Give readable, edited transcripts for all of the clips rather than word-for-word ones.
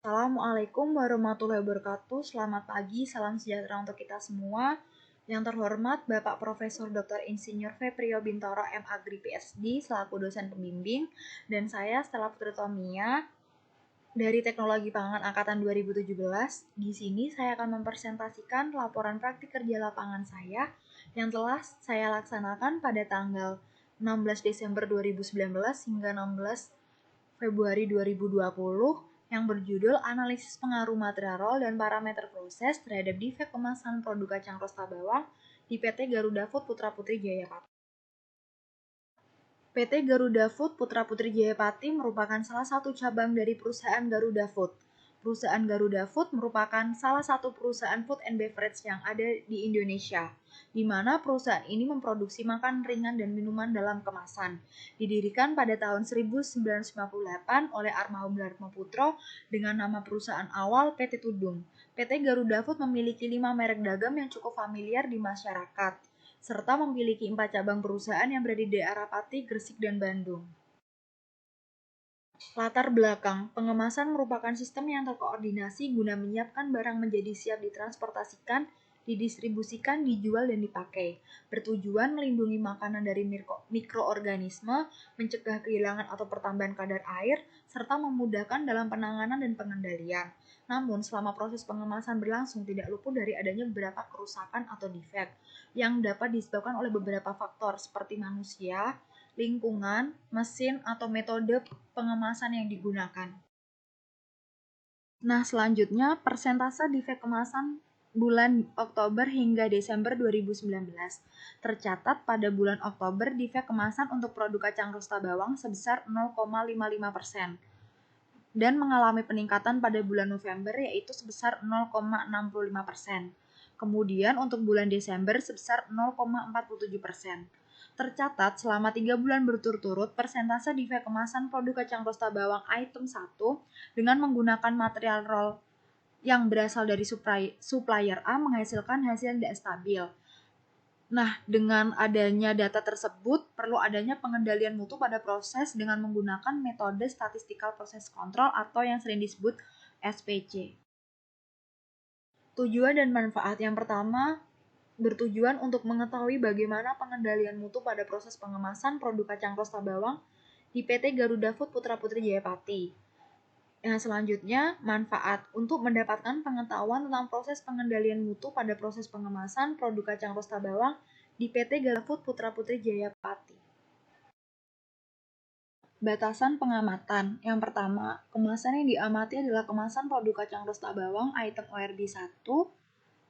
Assalamualaikum warahmatullahi wabarakatuh. Selamat pagi, salam sejahtera untuk kita semua. Yang terhormat Bapak Profesor Dr. Insinyur Febrio Bintoro M. Agri PhD selaku dosen pembimbing, dan saya Stella Putri Tomia dari Teknologi Pangan Angkatan 2017. Di sini saya akan mempresentasikan laporan praktik kerja lapangan saya yang telah saya laksanakan pada tanggal 16 Desember 2019 hingga 16 Februari 2020 yang berjudul Analisis Pengaruh Material Roll dan Parameter Proses terhadap Defek Kemasan Produk Kacang Rosta Bawang di PT Garuda Food Putra Putri Jayapati. PT Garuda Food Putra Putri Jayapati merupakan salah satu cabang dari perusahaan Garuda Food. Perusahaan Garuda Food merupakan salah satu perusahaan food and beverage yang ada di Indonesia, di mana perusahaan ini memproduksi makanan ringan dan minuman dalam kemasan. Didirikan pada tahun 1998 oleh Armahum Darmo Putro dengan nama perusahaan awal PT Tudung. PT Garuda Food memiliki 5 merek dagang yang cukup familiar di masyarakat, serta memiliki 4 cabang perusahaan yang berada di daerah Pati, Gresik, dan Bandung. Latar belakang, pengemasan merupakan sistem yang terkoordinasi guna menyiapkan barang menjadi siap ditransportasikan, didistribusikan, dijual, dan dipakai. Bertujuan melindungi makanan dari mikroorganisme, mencegah kehilangan atau pertambahan kadar air, serta memudahkan dalam penanganan dan pengendalian. Namun, selama proses pengemasan berlangsung tidak luput dari adanya beberapa kerusakan atau defek yang dapat disebabkan oleh beberapa faktor seperti manusia, lingkungan, mesin, atau metode pengemasan yang digunakan. Nah, selanjutnya persentase defek kemasan bulan Oktober hingga Desember 2019. Tercatat pada bulan Oktober defek kemasan untuk produk kacang rosta bawang sebesar 0,55% dan mengalami peningkatan pada bulan November yaitu sebesar 0,65%. Kemudian untuk bulan Desember sebesar 0,47%. Tercatat selama 3 bulan berturut-turut persentase defek kemasan produk kacang rosta bawang item 1 dengan menggunakan material roll yang berasal dari supplier A menghasilkan hasil tidak stabil. Nah, dengan adanya data tersebut, perlu adanya pengendalian mutu pada proses dengan menggunakan metode Statistical Process Control atau yang sering disebut SPC. Tujuan dan manfaat yang pertama, bertujuan untuk mengetahui bagaimana pengendalian mutu pada proses pengemasan produk kacang rosta bawang di PT Garuda Food Putra Putri Jayapati. Yang selanjutnya, manfaat untuk mendapatkan pengetahuan tentang proses pengendalian mutu pada proses pengemasan produk kacang rosta bawang di PT Garuda Food Putra Putri Jayapati. Batasan pengamatan. Yang pertama, kemasan yang diamati adalah kemasan produk kacang rosta bawang item ORB 1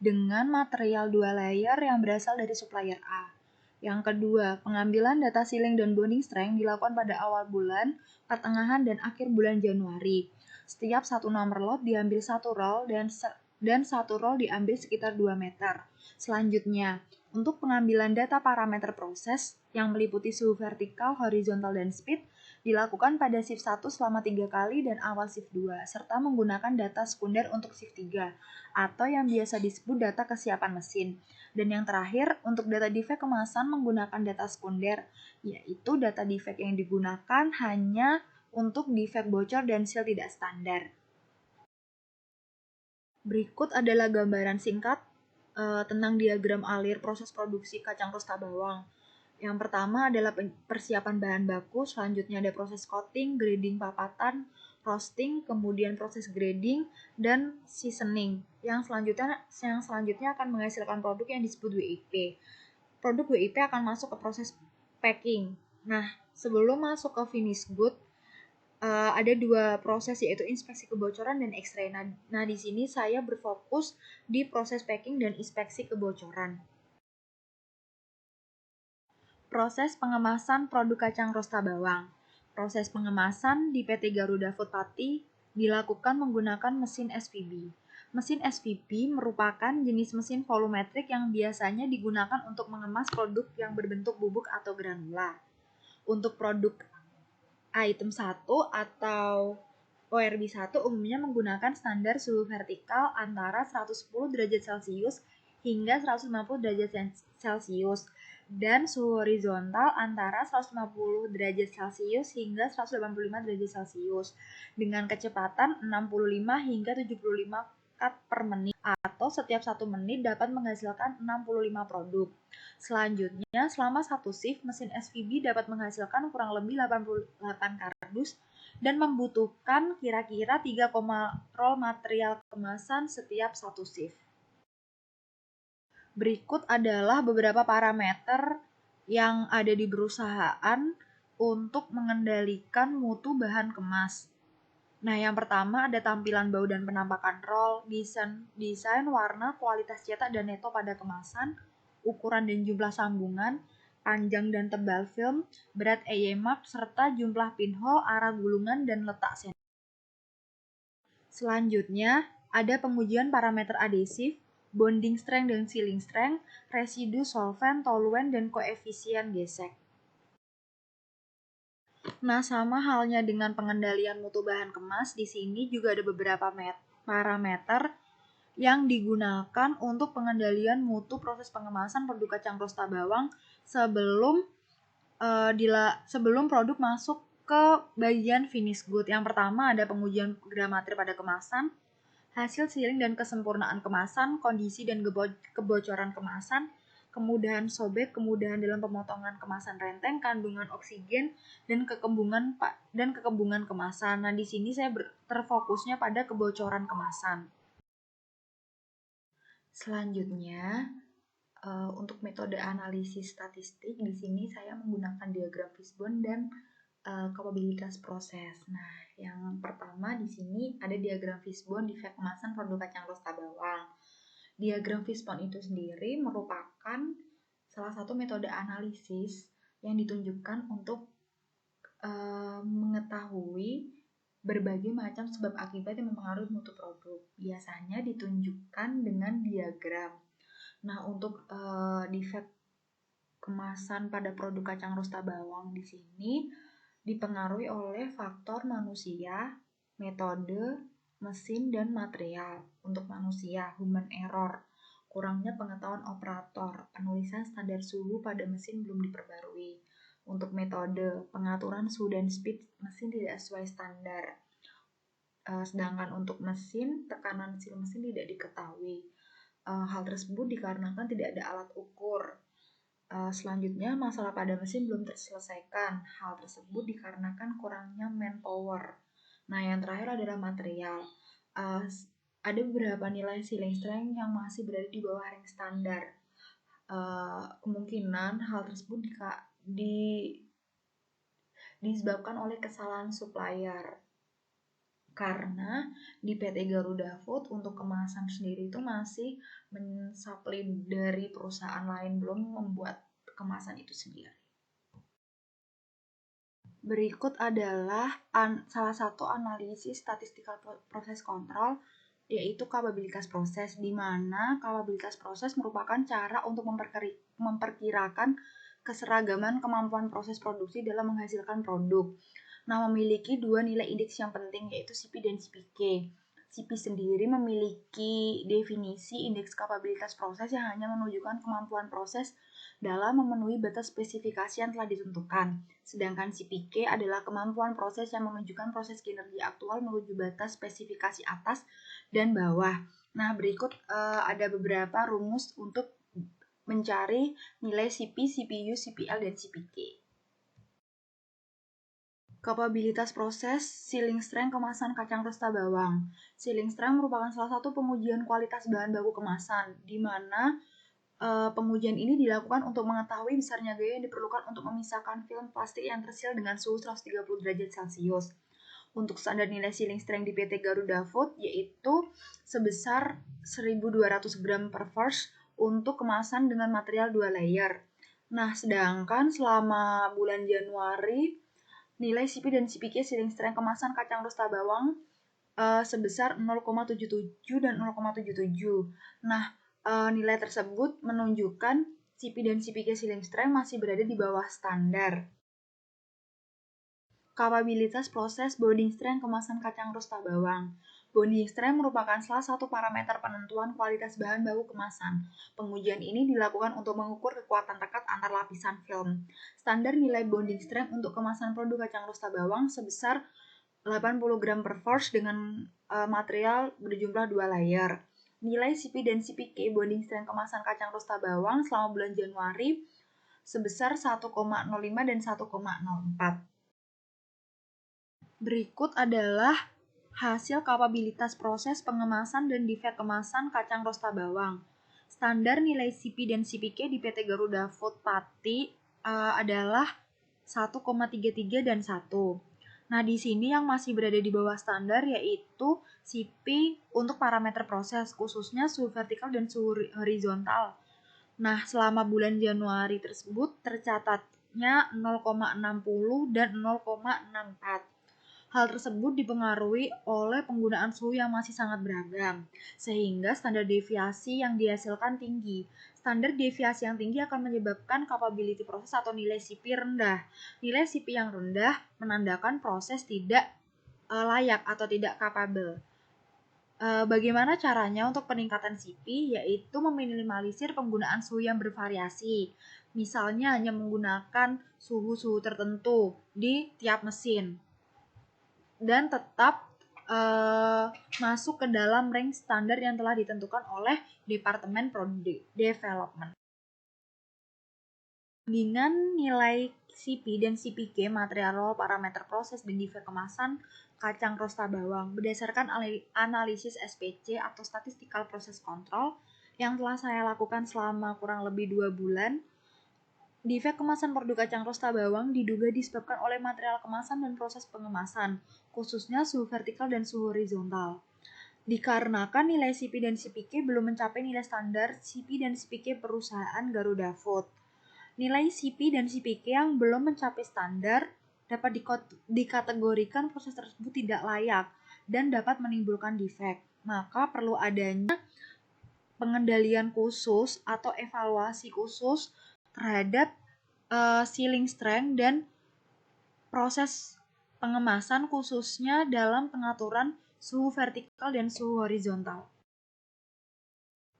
dengan material 2 layer yang berasal dari supplier A. Yang kedua, pengambilan data sealing dan bonding strength dilakukan pada awal bulan, pertengahan, dan akhir bulan Januari. Setiap satu nomor lot diambil satu roll dan satu roll diambil sekitar 2 meter. Selanjutnya, untuk pengambilan data parameter proses yang meliputi suhu vertikal, horizontal, dan speed dilakukan pada shift 1 selama 3 kali dan awal shift 2, serta menggunakan data sekunder untuk shift 3, atau yang biasa disebut data kesiapan mesin. Dan yang terakhir, untuk data defek kemasan menggunakan data sekunder, yaitu data defek yang digunakan hanya untuk defek bocor dan seal tidak standar. Berikut adalah gambaran singkat tentang diagram alir proses produksi kacang rosta bawang. Yang pertama adalah persiapan bahan baku, selanjutnya ada proses coating, grading papatan, roasting, kemudian proses grading, dan seasoning. Yang selanjutnya akan menghasilkan produk yang disebut WIP. Produk WIP akan masuk ke proses packing. Nah, sebelum masuk ke finish good, ada 2 proses yaitu inspeksi kebocoran dan X-ray. Nah, di sini saya berfokus di proses packing dan inspeksi kebocoran. Proses pengemasan produk kacang rosta bawang. Proses pengemasan di PT Garuda Food Pati dilakukan menggunakan mesin SVB. Mesin SVB merupakan jenis mesin volumetrik yang biasanya digunakan untuk mengemas produk yang berbentuk bubuk atau granula. Untuk produk item 1 atau ORB 1 umumnya menggunakan standar suhu vertikal antara 110 derajat Celcius hingga 150 derajat Celcius. dan suhu horizontal antara 150 derajat Celcius hingga 185 derajat Celcius dengan kecepatan 65 hingga 75 cut per menit atau setiap 1 menit dapat menghasilkan 65 produk. Selanjutnya, selama satu shift, mesin SVB dapat menghasilkan kurang lebih 88 kardus dan membutuhkan kira-kira 3, roll material kemasan setiap satu shift. Berikut adalah beberapa parameter yang ada di perusahaan untuk mengendalikan mutu bahan kemas. Nah, yang pertama ada tampilan bau dan penampakan roll, desain warna, kualitas cetak dan neto pada kemasan, ukuran dan jumlah sambungan, panjang dan tebal film, berat EYMAP, serta jumlah pinhole, arah gulungan, dan letak sensor. Selanjutnya, ada pengujian parameter adhesif, bonding strength dan sealing strength, residu solvent, toluen, dan koefisien gesek. Nah, sama halnya dengan pengendalian mutu bahan kemas, di sini juga ada beberapa parameter yang digunakan untuk pengendalian mutu proses pengemasan produk kacang rosta bawang sebelum produk masuk ke bagian finish good. Yang pertama ada pengujian gramatri pada kemasan, hasil sealing dan kesempurnaan kemasan, kondisi dan kebocoran kemasan, kemudahan sobek, kemudahan dalam pemotongan kemasan renteng, kandungan oksigen, dan kekembungan kemasan. Nah, di sini saya terfokusnya pada kebocoran kemasan. Selanjutnya, untuk metode analisis statistik, di sini saya menggunakan diagram Fishbone dan kapabilitas proses. Nah, yang pertama di sini ada diagram Fishbone defect kemasan produk kacang rosta bawang. Diagram Fishbone itu sendiri merupakan salah satu metode analisis yang ditunjukkan untuk mengetahui berbagai macam sebab akibat yang mempengaruhi mutu produk. Biasanya ditunjukkan dengan diagram. Nah, untuk defect kemasan pada produk kacang rosta bawang di sini dipengaruhi oleh faktor manusia, metode, mesin, dan material. Untuk manusia, human error, kurangnya pengetahuan operator, penulisan standar suhu pada mesin belum diperbarui. Untuk metode, pengaturan suhu dan speed mesin tidak sesuai standar. Sedangkan untuk mesin, tekanan seal mesin tidak diketahui. Hal tersebut dikarenakan tidak ada alat ukur. Selanjutnya, masalah pada mesin belum terselesaikan. Hal tersebut dikarenakan kurangnya manpower. Nah, yang terakhir adalah material. Ada beberapa nilai sealing strength yang masih berada di bawah rank standar. Kemungkinan hal tersebut disebabkan oleh kesalahan supplier. Karena di PT Garuda Food untuk kemasan sendiri itu masih mensuplai dari perusahaan lain, belum membuat kemasan itu sendiri. Berikut adalah salah satu analisis statistical proses control, yaitu kapabilitas proses, di mana kapabilitas proses merupakan cara untuk memperkirakan keseragaman kemampuan proses produksi dalam menghasilkan produk. Nah, memiliki dua nilai indeks yang penting, yaitu CP dan CPK. CP sendiri memiliki definisi indeks kapabilitas proses yang hanya menunjukkan kemampuan proses dalam memenuhi batas spesifikasi yang telah ditentukan. Sedangkan CPK adalah kemampuan proses yang menunjukkan proses kinerja aktual menuju batas spesifikasi atas dan bawah. Nah, berikut ada beberapa rumus untuk mencari nilai CP, CPU, CPL, dan CPK. Kapabilitas proses sealing strength kemasan kacang rosta bawang. Sealing strength merupakan salah satu pengujian kualitas bahan baku kemasan, di mana pengujian ini dilakukan untuk mengetahui besarnya gaya yang diperlukan untuk memisahkan film plastik yang terseal dengan suhu 130 derajat Celcius. Untuk standar nilai sealing strength di PT Garuda Food yaitu sebesar 1200 gram per verse untuk kemasan dengan material 2 layer. Nah, sedangkan selama bulan Januari nilai CP dan CPK sealing strength kemasan kacang rosta bawang sebesar 0,77 dan 0,77. Nah, nilai tersebut menunjukkan CP dan CPK sealing strength masih berada di bawah standar. Kapabilitas proses bonding strength kemasan kacang rosta bawang. Bonding strength merupakan salah satu parameter penentuan kualitas bahan baku kemasan. Pengujian ini dilakukan untuk mengukur kekuatan tekat antar lapisan film. Standar nilai bonding strength untuk kemasan produk kacang rosta bawang sebesar 80 gram per force dengan material berjumlah 2 layer. Nilai CP dan CPK bonding strength kemasan kacang rosta bawang selama bulan Januari sebesar 1,05 dan 1,04. Berikut adalah hasil kapabilitas proses pengemasan dan defect kemasan kacang rosta bawang. Standar nilai CP dan CPK di PT Garuda Food Pati adalah 1,33 dan 1. Nah, di sini yang masih berada di bawah standar yaitu CP untuk parameter proses, khususnya suhu vertikal dan suhu horizontal. Nah, selama bulan Januari tersebut tercatatnya 0,60 dan 0,64. Hal tersebut dipengaruhi oleh penggunaan suhu yang masih sangat beragam, sehingga standar deviasi yang dihasilkan tinggi. Standar deviasi yang tinggi akan menyebabkan capability proses atau nilai CP rendah. Nilai CP yang rendah menandakan proses tidak layak atau tidak capable. Bagaimana caranya untuk peningkatan CP? Yaitu meminimalisir penggunaan suhu yang bervariasi. Misalnya hanya menggunakan suhu-suhu tertentu di tiap mesin. Dan tetap masuk ke dalam range standar yang telah ditentukan oleh Departemen Product Development. Dengan nilai CP dan CPK material parameter proses dan defect kemasan kacang rosta bawang berdasarkan analisis SPC atau Statistical Process Control yang telah saya lakukan selama kurang lebih 2 bulan. Defect kemasan produk kacang rosta bawang diduga disebabkan oleh material kemasan dan proses pengemasan, khususnya suhu vertikal dan suhu horizontal. Dikarenakan nilai CP dan CPK belum mencapai nilai standar CP dan CPK perusahaan Garuda Food. Nilai CP dan CPK yang belum mencapai standar dapat dikategorikan proses tersebut tidak layak dan dapat menimbulkan defect. Maka perlu adanya pengendalian khusus atau evaluasi khusus terhadap sealing strength dan proses pengemasan khususnya dalam pengaturan suhu vertikal dan suhu horizontal.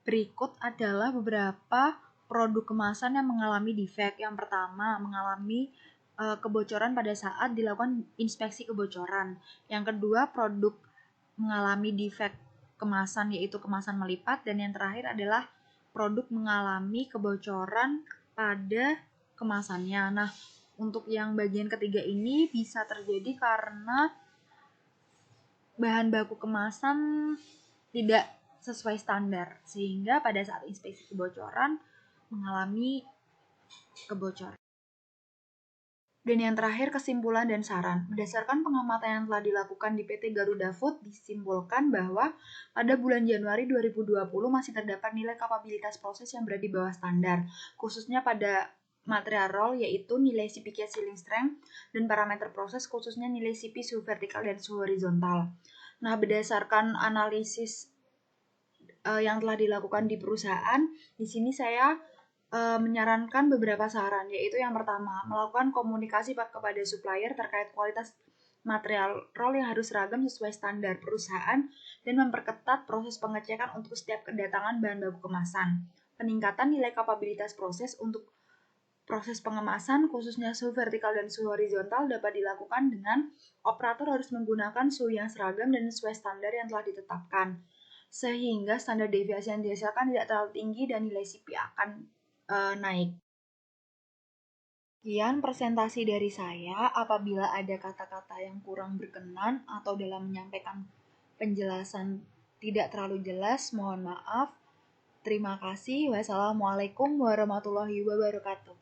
Berikut adalah beberapa produk kemasan yang mengalami defect. Yang pertama, mengalami kebocoran pada saat dilakukan inspeksi kebocoran. Yang kedua, produk mengalami defect kemasan yaitu kemasan melipat. Dan yang terakhir adalah produk mengalami kebocoran pada kemasannya. Nah, untuk yang bagian ketiga ini bisa terjadi karena bahan baku kemasan tidak sesuai standar, sehingga pada saat inspeksi kebocoran mengalami kebocoran. Dan yang terakhir, kesimpulan dan saran. Berdasarkan pengamatan yang telah dilakukan di PT Garuda Food, disimpulkan bahwa pada bulan Januari 2020 masih terdapat nilai kapabilitas proses yang berada di bawah standar, khususnya pada material roll yaitu nilai CPK sealing strength dan parameter proses khususnya nilai CP suhu vertikal dan suhu horizontal. Nah, berdasarkan analisis yang telah dilakukan di perusahaan, di sini saya menyarankan beberapa saran, yaitu yang pertama, melakukan komunikasi kepada supplier terkait kualitas material roll yang harus seragam sesuai standar perusahaan dan memperketat proses pengecekan untuk setiap kedatangan bahan baku kemasan. Peningkatan nilai kapabilitas proses untuk proses pengemasan khususnya suhu vertikal dan suhu horizontal dapat dilakukan dengan operator harus menggunakan suhu yang seragam dan sesuai standar yang telah ditetapkan, sehingga standar deviasi yang dihasilkan tidak terlalu tinggi dan nilai CP akan naik. Sekian presentasi dari saya. Apabila ada kata-kata yang kurang berkenan atau dalam menyampaikan penjelasan tidak terlalu jelas, mohon maaf. Terima kasih. Wassalamualaikum warahmatullahi wabarakatuh.